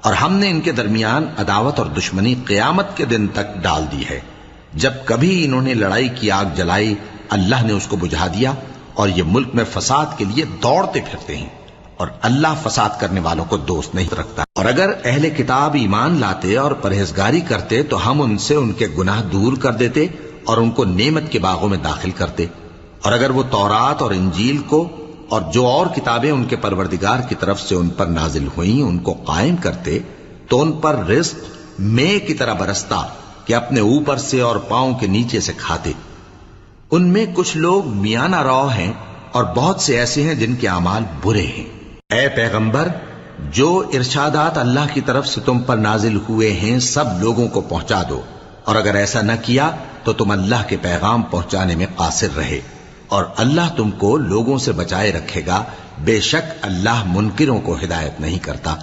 اور ہم نے ان کے درمیان عداوت اور دشمنی قیامت کے دن تک ڈال دی ہے۔ جب کبھی انہوں نے لڑائی کی آگ جلائی، اللہ نے اس کو بجھا دیا، اور یہ ملک میں فساد کے لیے دوڑتے پھرتے ہیں، اور اللہ فساد کرنے والوں کو دوست نہیں رکھتا۔ اور اگر اہل کتاب ایمان لاتے اور پرہیزگاری کرتے تو ہم ان سے ان کے گناہ دور کر دیتے اور ان کو نعمت کے باغوں میں داخل کرتے۔ اور اگر وہ تورات اور انجیل کو اور جو اور کتابیں ان کے پروردگار کی طرف سے ان پر نازل ہوئیں ان کو قائم کرتے تو ان پر رزق مے کی طرح برستا کہ اپنے اوپر سے اور پاؤں کے نیچے سے کھاتے۔ ان میں کچھ لوگ میانہ رو ہیں اور بہت سے ایسے ہیں جن کے اعمال برے ہیں۔ اے پیغمبر، جو ارشادات اللہ کی طرف سے تم پر نازل ہوئے ہیں سب لوگوں کو پہنچا دو، اور اگر ایسا نہ کیا تو تم اللہ کے پیغام پہنچانے میں قاصر رہے، اور اللہ تم کو لوگوں سے بچائے رکھے گا، بے شک اللہ منکروں کو ہدایت نہیں کرتا۔